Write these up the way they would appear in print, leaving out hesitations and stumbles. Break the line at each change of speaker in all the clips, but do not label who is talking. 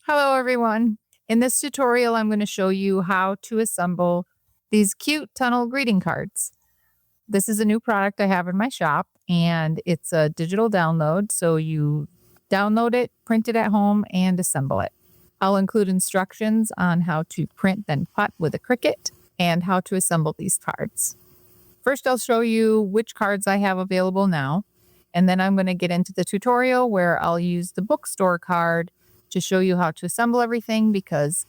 Hello, everyone. In this tutorial, I'm going to show you how to assemble these cute tunnel greeting cards. This is a new product I have in my shop, and it's a digital download. So you download it, print it at home, and assemble it. I'll include instructions on how to print then cut with a Cricut and how to assemble these cards. First, I'll show you which cards I have available now, and then I'm going to get into the tutorial where I'll use the Bookstore card to show you how to assemble everything, because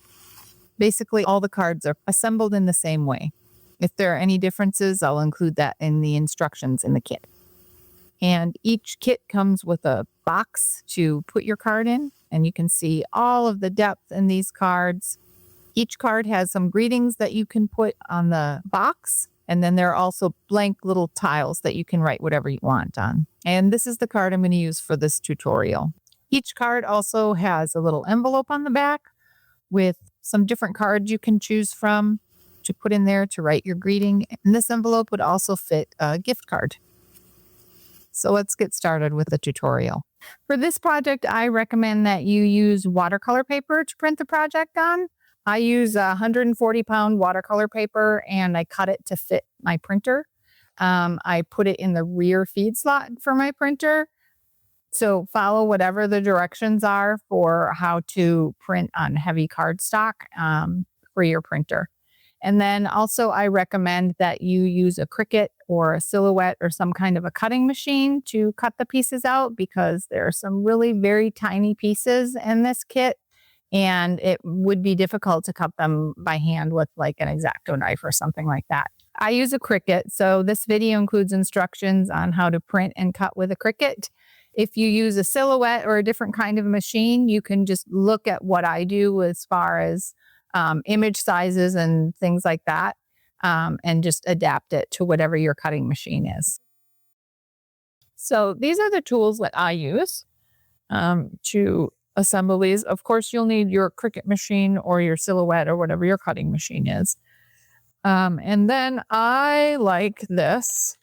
basically all the cards are assembled in the same way. If there are any differences, I'll include that in the instructions in the kit. And each kit comes with a box to put your card in, and you can see all of the depth in these cards. Each card has some greetings that you can put on the box, and then there are also blank little tiles that you can write whatever you want on. And this is the card I'm going to use for this tutorial. Each card also has a little envelope on the back with some different cards you can choose from to put in there to write your greeting. And this envelope would also fit a gift card. So let's get started with the tutorial. For this project, I recommend that you use watercolor paper to print the project on. I use a 140-pound watercolor paper, and I cut it to fit my printer. I put it in the rear feed slot for my printer. So follow whatever the directions are for how to print on heavy cardstock for your printer. And then also I recommend that you use a Cricut or a Silhouette or some kind of a cutting machine to cut the pieces out, because there are some really very tiny pieces in this kit, and it would be difficult to cut them by hand with like an X-Acto knife or something like that. I use a Cricut, so this video includes instructions on how to print and cut with a Cricut. If you use a Silhouette or a different kind of machine, you can just look at what I do as far as image sizes and things like that, and just adapt it to whatever your cutting machine is. So these are the tools that I use to assemble these. Of course, you'll need your Cricut machine or your Silhouette or whatever your cutting machine is. And then I like this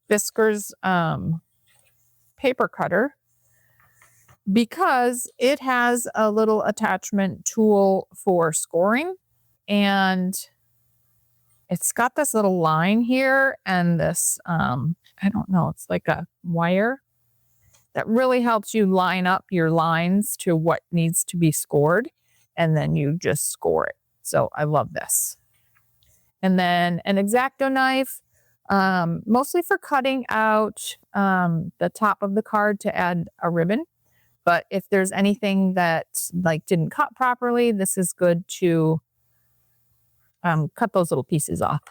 Fiskars paper cutter, because it has a little attachment tool for scoring, and it's got this little line here and this I don't know, it's like a wire that really helps you line up your lines to what needs to be scored, and then you just score it. So I love this. And then an X-Acto knife, mostly for cutting out the top of the card to add a ribbon. But if there's anything that like didn't cut properly, this is good to cut those little pieces off.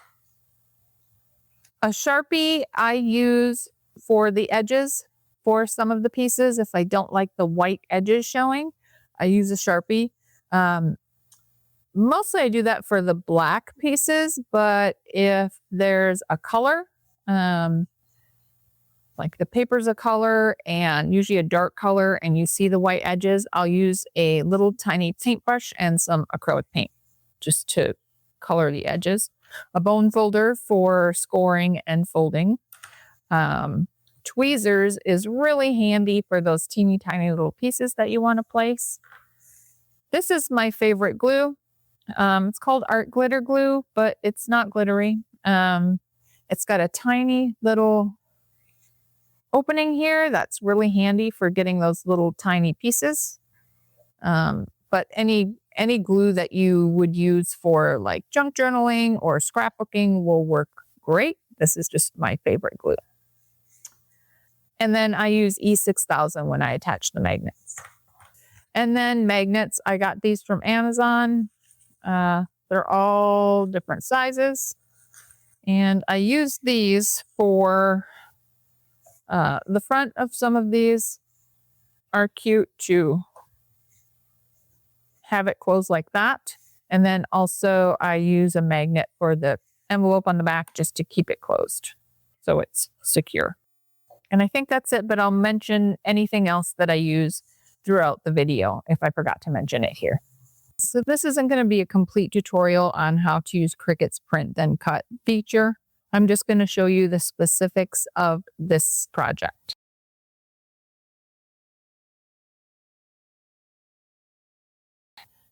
A Sharpie I use for the edges for some of the pieces. If I don't like the white edges showing, I use a Sharpie. Mostly I do that for the black pieces, but if there's a color, like the paper's a color and usually a dark color, and you see the white edges, I'll use a little tiny paintbrush and some acrylic paint just to color the edges. A bone folder for scoring and folding. Tweezers is really handy for those teeny tiny little pieces that you want to place. This is my favorite glue. It's called art glitter glue, but it's not glittery. It's got a tiny little opening here that's really handy for getting those little tiny pieces. But any glue that you would use for like junk journaling or scrapbooking will work great. This is just my favorite glue. And then I use E6000 when I attach the magnets. And then magnets, I got these from Amazon. They're all different sizes. And I use these for the front of some of these are cute to have it close like that. And then also I use a magnet for the envelope on the back just to keep it closed so it's secure. And I think that's it, but I'll mention anything else that I use throughout the video if I forgot to mention it here. So this isn't going to be a complete tutorial on how to use Cricut's print then cut feature. I'm just going to show you the specifics of this project.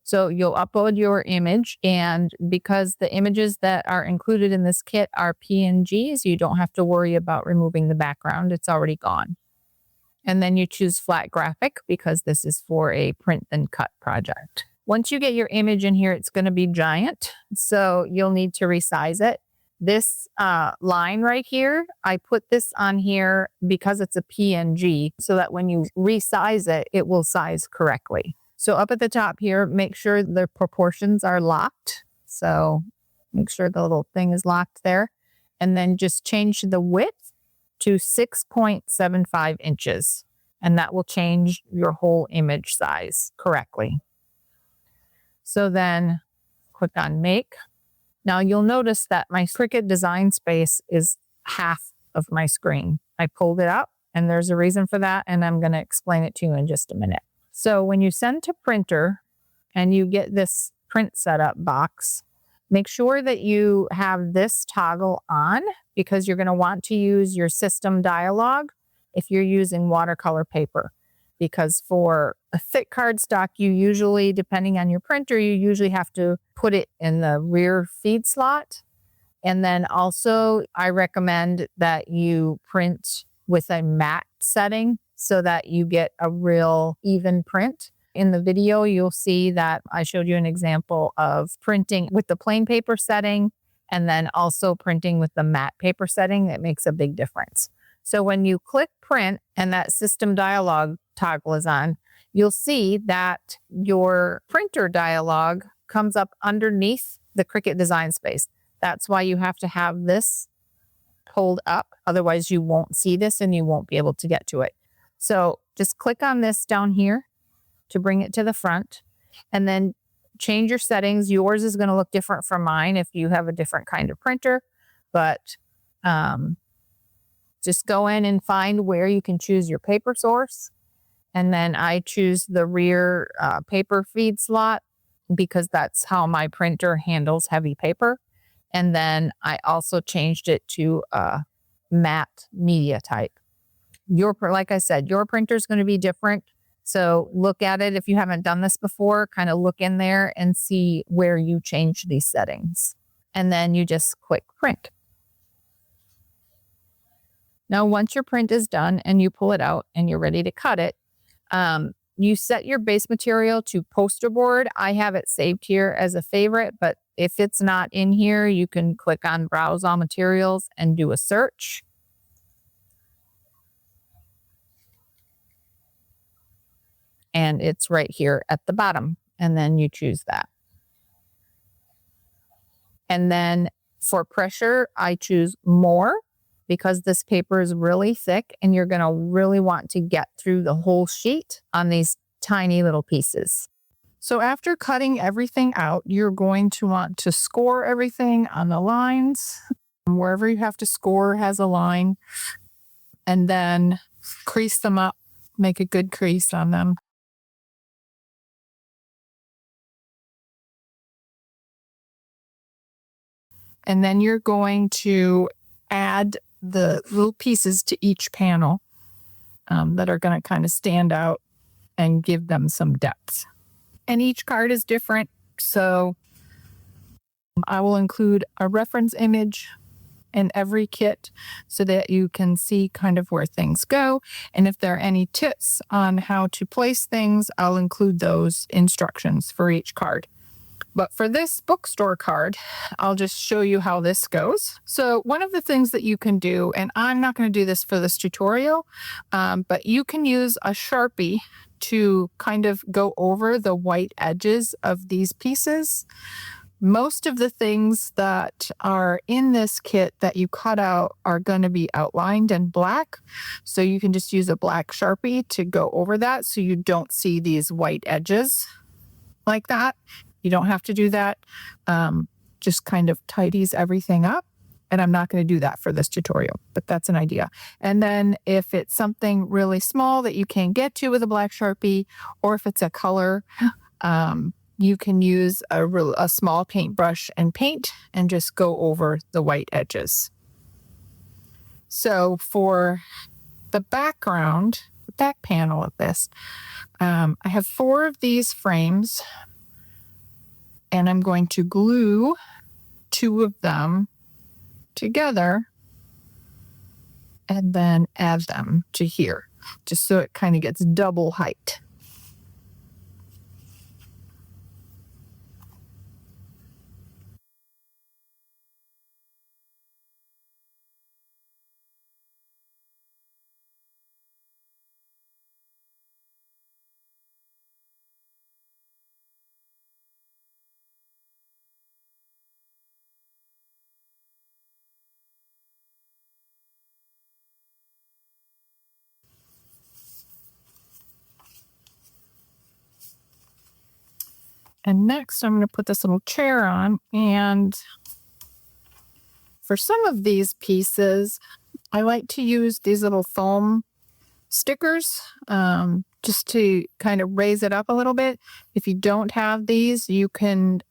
So you'll upload your image, and because the images that are included in this kit are PNGs, you don't have to worry about removing the background. It's already gone. And then you choose flat graphic because this is for a print and cut project. Once you get your image in here, it's going to be giant. So you'll need to resize it. This line right here, I put this on here because it's a PNG so that when you resize it, it will size correctly. So up at the top here, make sure the proportions are locked. So make sure the little thing is locked there. And then just change the width to 6.75 inches. And that will change your whole image size correctly. So then click on Make. Now you'll notice that my Cricut design space is half of my screen. I pulled it up and there's a reason for that. And I'm going to explain it to you in just a minute. So when you send to printer and you get this print setup box, make sure that you have this toggle on because you're going to want to use your system dialog if you're using watercolor paper. Because for a thick cardstock, you usually, depending on your printer, you usually have to put it in the rear feed slot. And then also, I recommend that you print with a matte setting so that you get a real even print. In the video, you'll see that I showed you an example of printing with the plain paper setting and then also printing with the matte paper setting. That makes a big difference. So when you click print and that system dialog toggle is on, you'll see that your printer dialog comes up underneath the Cricut design space. That's why you have to have this pulled up. Otherwise, you won't see this and you won't be able to get to it. So just click on this down here to bring it to the front and then change your settings. Yours is going to look different from mine if you have a different kind of printer, but just go in and find where you can choose your paper source. And then I choose the rear paper feed slot because that's how my printer handles heavy paper. And then I also changed it to matte media type. Like I said, your printer is going to be different. So look at it. If you haven't done this before, kind of look in there and see where you change these settings. And then you just click print. Now, once your print is done and you pull it out and you're ready to cut it, you set your base material to poster board. I have it saved here as a favorite, but if it's not in here, you can click on Browse All Materials and do a search. And it's right here at the bottom. And then you choose that. And then for pressure, I choose more because this paper is really thick and you're going to really want to get through the whole sheet on these tiny little pieces. So after cutting everything out, you're going to want to score everything on the lines. Wherever you have to score has a line. And then crease them up, make a good crease on them. And then you're going to add the little pieces to each panel that are going to kind of stand out and give them some depth. And each card is different, so I will include a reference image in every kit so that you can see kind of where things go. And if there are any tips on how to place things, I'll include those instructions for each card. But for this bookstore card, I'll just show you how this goes. So one of the things that you can do, and I'm not going to do this for this tutorial, but you can use a Sharpie to kind of go over the white edges of these pieces. Most of the things that are in this kit that you cut out are going to be outlined in black. So you can just use a black Sharpie to go over that so you don't see these white edges like that. You don't have to do that. Just kind of tidies everything up. And I'm not going to do that for this tutorial, but that's an idea. And then if it's something really small that you can't get to with a black Sharpie, or if it's a color, you can use a small paintbrush and paint and just go over the white edges. So for the background, the back panel of this, I have 4 of these frames And I'm going to glue 2 of them together and then add them to here, just so it kind of gets double height. And next I'm going to put this little chair on, and for some of these pieces, I like to use these little foam stickers just to kind of raise it up a little bit. If you don't have these, you can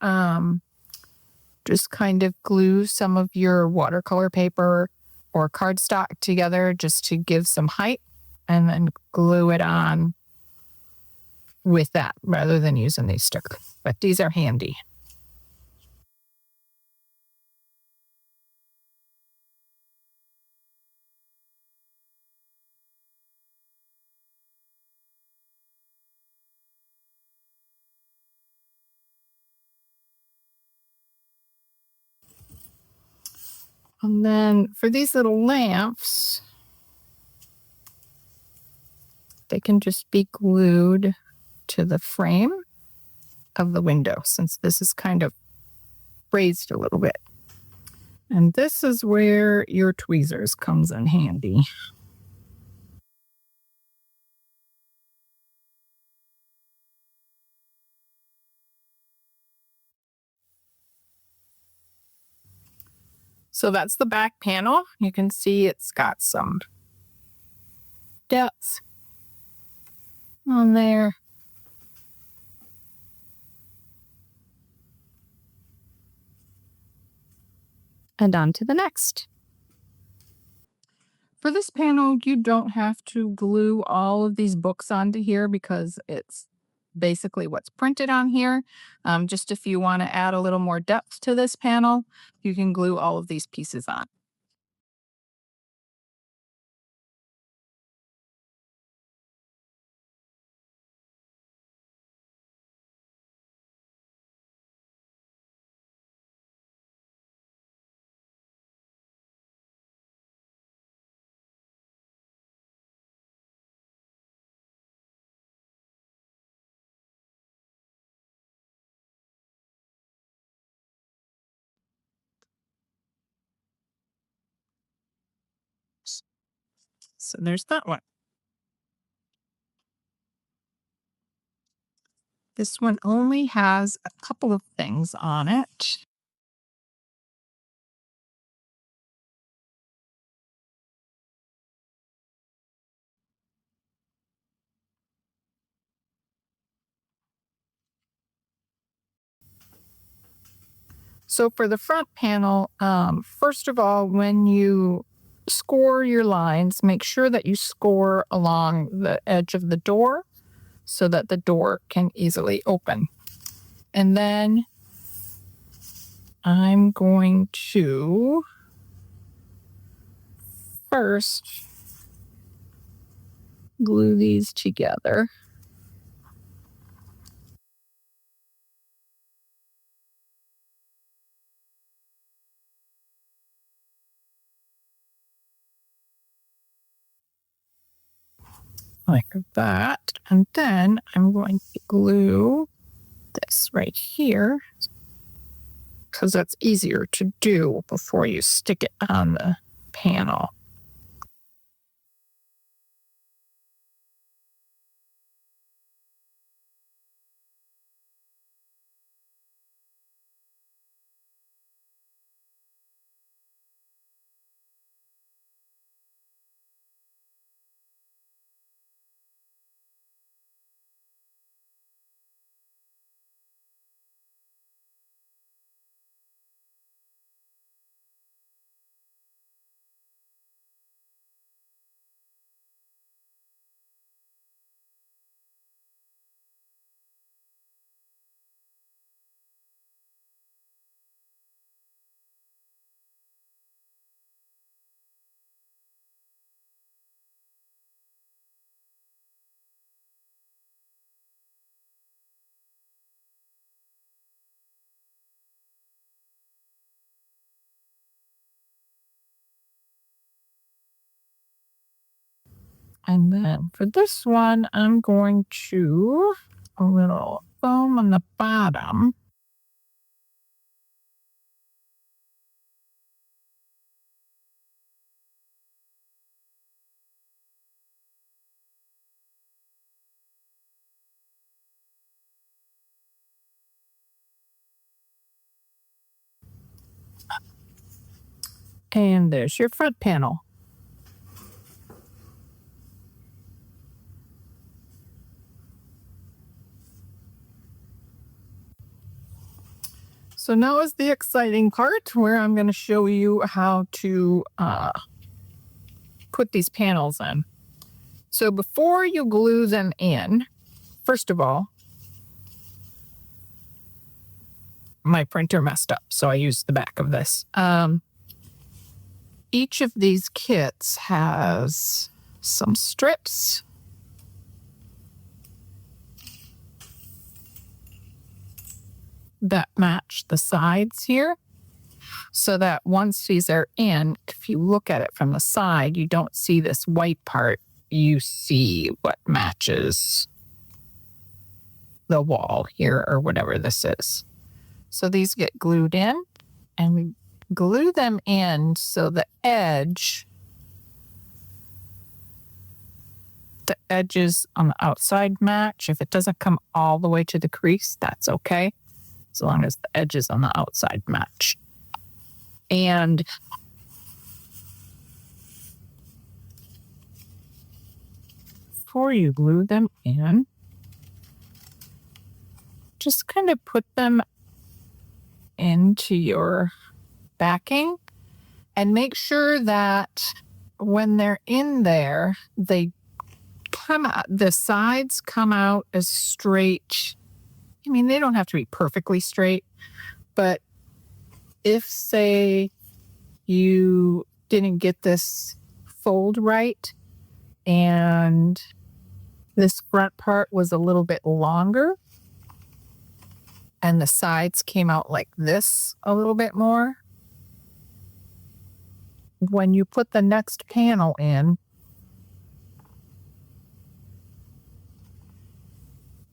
just kind of glue some of your watercolor paper or cardstock together just to give some height, and then glue it on with that rather than using these stickers. But these are handy. And then for these little lamps, they can just be glued to the frame of the window, since this is kind of raised a little bit. And this is where your tweezers comes in handy. So that's the back panel. You can see it's got some depth on there. And on to the next. For this panel, you don't have to glue all of these books onto here because it's basically what's printed on here. Just if you want to add a little more depth to this panel, you can glue all of these pieces on. So there's that one. This one only has a couple of things on it. So for the front panel, first of all, when you score your lines, make sure that you score along the edge of the door so that the door can easily open. And then I'm going to first glue these together. Like that. And then I'm going to glue this right here because that's easier to do before you stick it on the panel. And then for this one, I'm going to a little foam on the bottom. And there's your front panel. So now is the exciting part where I'm going to show you how to put these panels in. So before you glue them in, first of all, my printer messed up, so I used the back of this. Each of these kits has some strips that match the sides here, so that once these are in, if you look at it from the side, you don't see this white part. You see what matches the wall here or whatever this is. So these get glued in, and we glue them in so the edges on the outside match. If it doesn't come all the way to the crease, that's okay, as long as the edges on the outside match. And before you glue them in, just kind of put them into your backing and make sure that when they're in there, they come out, the sides come out as straight. I mean, they don't have to be perfectly straight, but if, say, you didn't get this fold right and this front part was a little bit longer and the sides came out like this a little bit more, when you put the next panel in,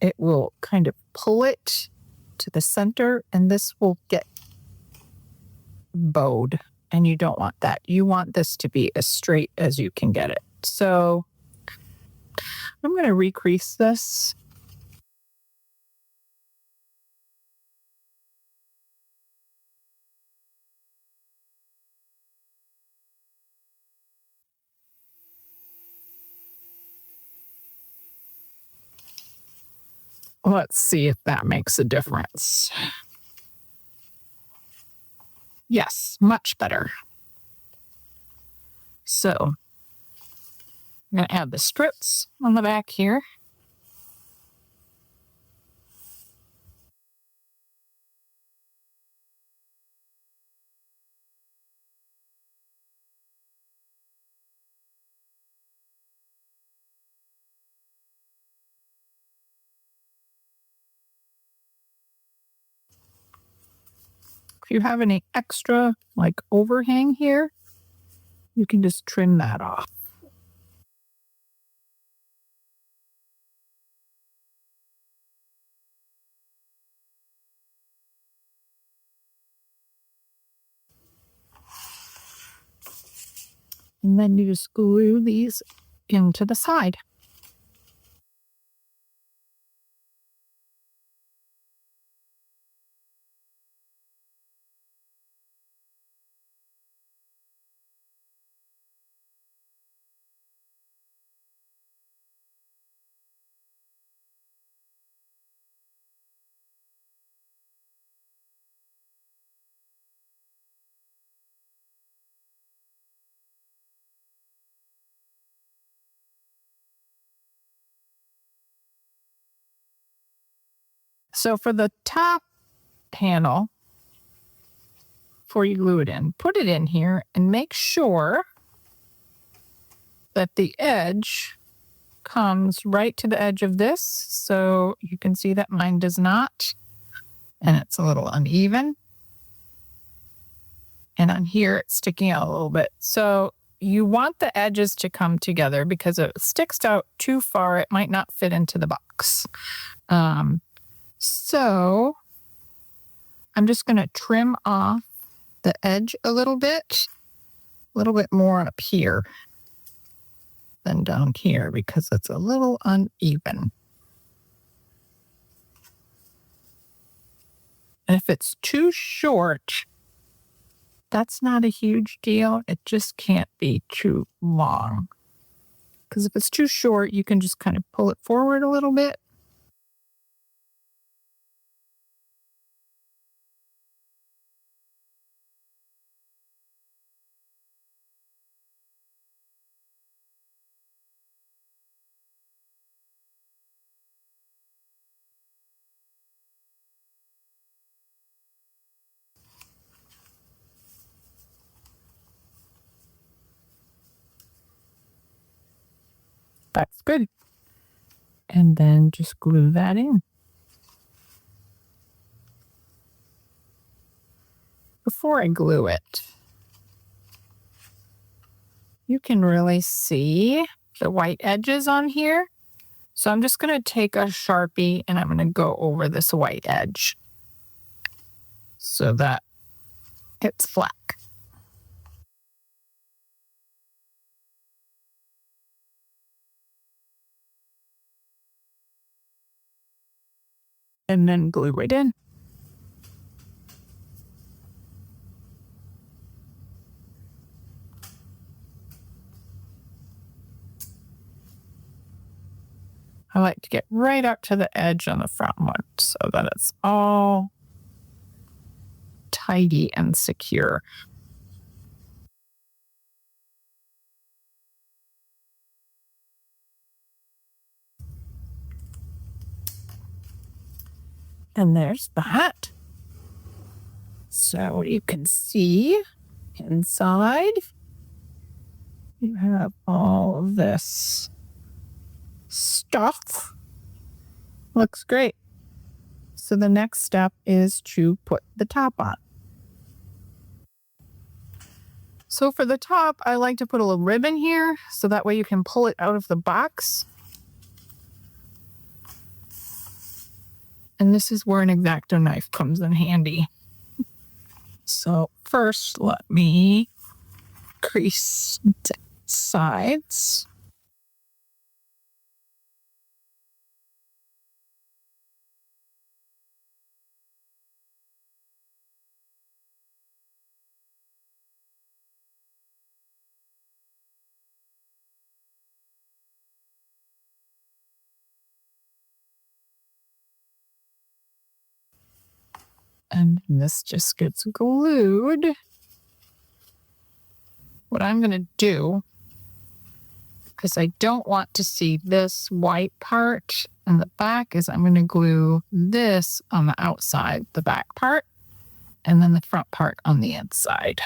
it will kind of pull it to the center, and this will get bowed, and you don't want that. You want this to be as straight as you can get it. So I'm going to recrease this. Let's see if that makes a difference. Yes, much better. So I'm going to add the strips on the back here. If you have any extra like overhang here, you can just trim that off. And then you just glue these into the side. So for the top panel, before you glue it in, put it in here and make sure that the edge comes right to the edge of this. So you can see that mine does not, and it's a little uneven. And on here, it's sticking out a little bit. So you want the edges to come together because if it sticks out too far, it might not fit into the box. So I'm just going to trim off the edge a little bit more up here than down here because it's a little uneven. And if it's too short, that's not a huge deal. It just can't be too long. Because if it's too short, you can just kind of pull it forward a little bit. That's good. And then just glue that in. Before I glue it, you can really see the white edges on here. So I'm just going to take a Sharpie and I'm going to go over this white edge so that it's flat. And then glue it in. I like to get right up to the edge on the front one so that it's all tidy and secure. And there's that. So you can see inside, you have all of this stuff. Looks great. So the next step is to put the top on. So for the top, I like to put a little ribbon here so that way you can pull it out of the box. And this is where an X-Acto knife comes in handy. So first, let me crease the sides. And this just gets glued. What I'm going to do, because I don't want to see this white part in the back, is I'm going to glue this on the outside, the back part, and then the front part on the inside.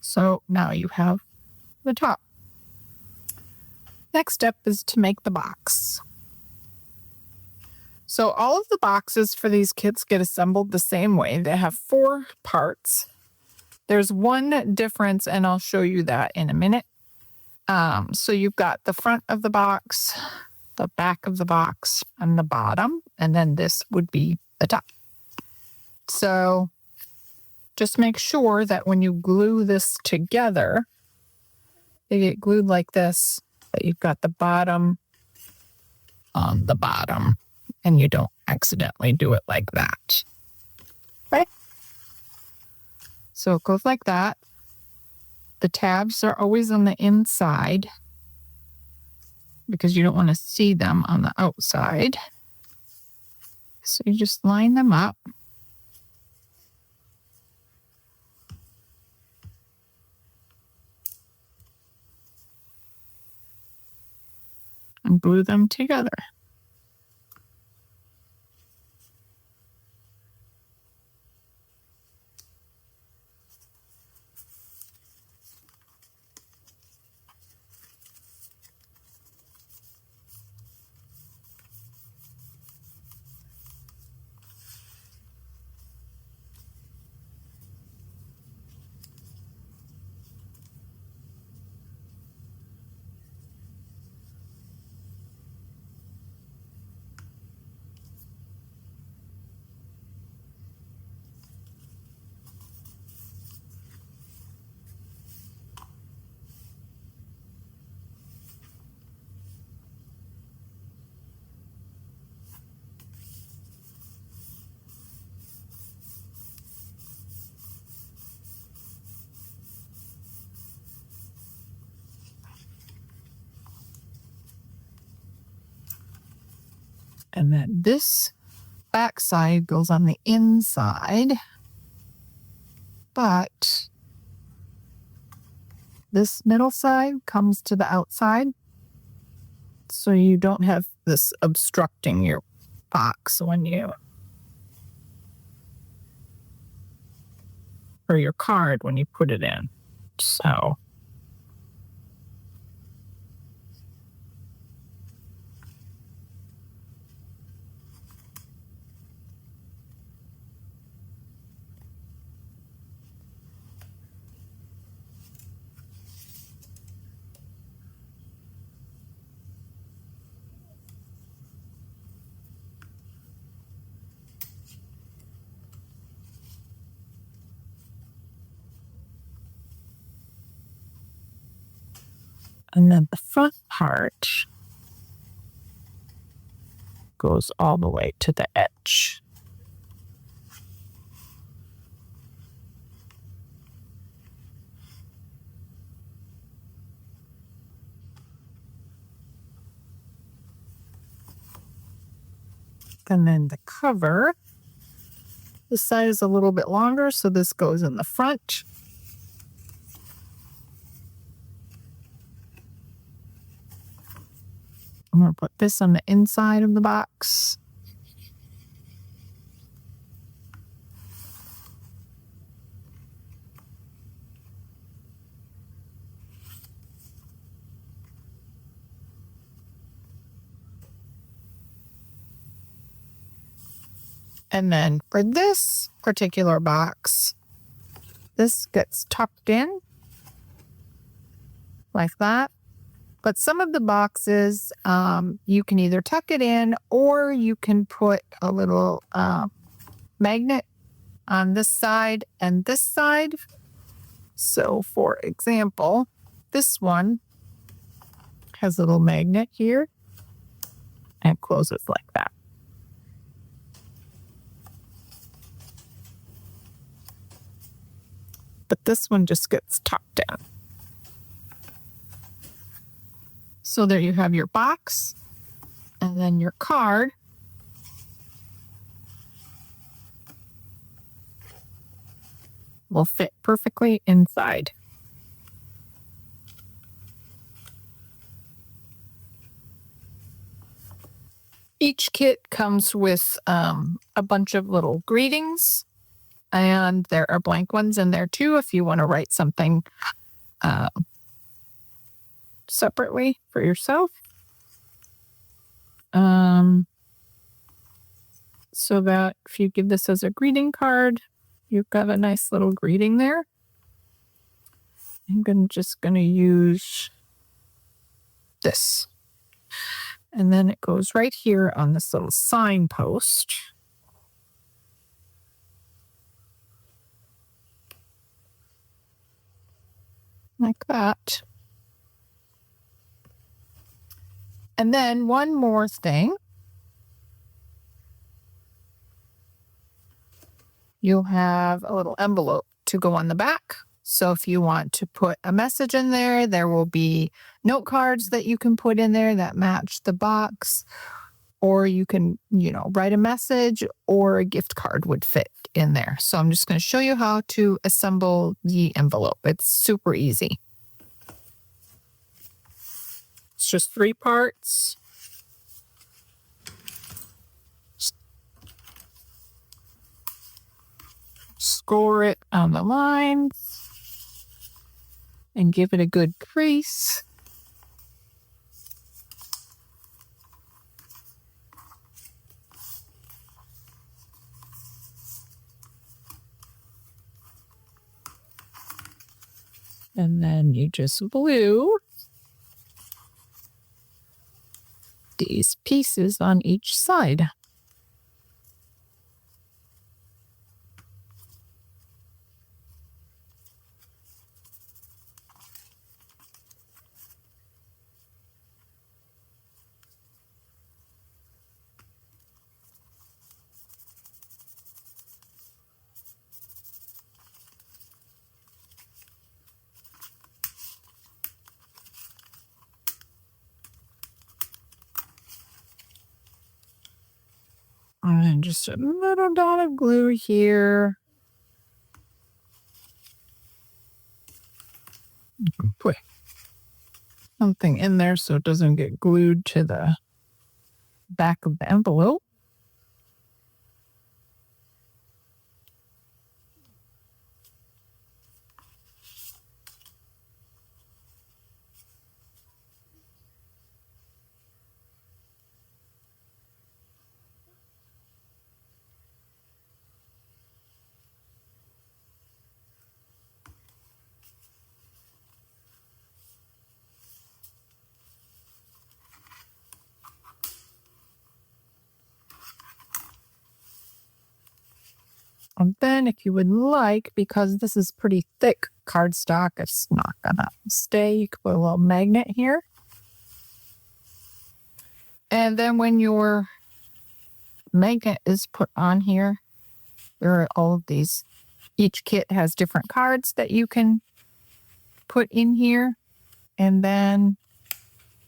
So now you have the top. Next step is to make the box. So all of the boxes for these kits get assembled the same way. They have 4 parts. There's one difference, and I'll show you that in a minute. So you've got the front of the box, the back of the box, and the bottom, and then this would be the top. So just make sure that when you glue this together, they get glued like this, that you've got the bottom on the bottom and you don't accidentally do it like that. Okay? So it goes like that. The tabs are always on the inside because you don't want to see them on the outside. So you just line them up. And glue them together. And then this back side goes on the inside, but this middle side comes to the outside, so you don't have this obstructing your box when you, or your card when you put it in. So and then the front part goes all the way to the edge. And then the cover, this side is a little bit longer, so this goes in the front. I'm going to put this on the inside of the box. And then for this particular box, this gets tucked in like that. But some of the boxes, you can either tuck it in or you can put a little magnet on this side and this side. So for example, this one has a little magnet here and closes like that. But this one just gets tucked in. So there you have your box, and then your card. Will fit perfectly inside. Each kit comes with a bunch of little greetings, and there are blank ones in there too if you want to write something separately for yourself. So that if you give this as a greeting card, you've got a nice little greeting there. I'm just going to use this. And then it goes right here on this little signpost. Like that. And then one more thing. you'll have a little envelope to go on the back. So if you want to put a message in there, there will be note cards that you can put in there that match the box. Or you can, write a message, or a gift card would fit in there. So I'm just going to show you how to assemble the envelope. It's super easy. It's just 3 parts. Score it on the lines and give it a good crease. And then you just glue these pieces on each side. And just a little dot of glue here. Put something in there so it doesn't get glued to the back of the envelope. And then if you would like, because this is pretty thick cardstock, it's not gonna stay, you could put a little magnet here. And then when your magnet is put on here, there are all of these. Each kit has different cards that you can put in here. And then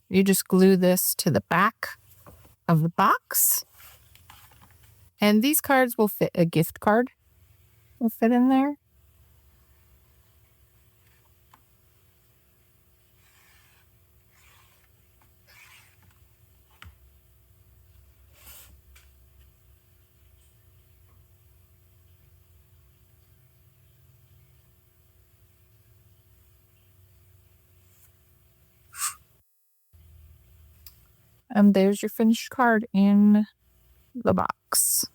you just glue this to the back of the box. And these cards will fit, a gift card will fit in there. And there's your finished card in the box.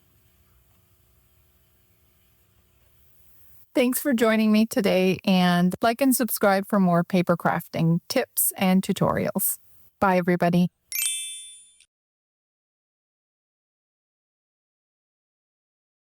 Thanks for joining me today, and like and subscribe for more paper crafting tips and tutorials. Bye, everybody.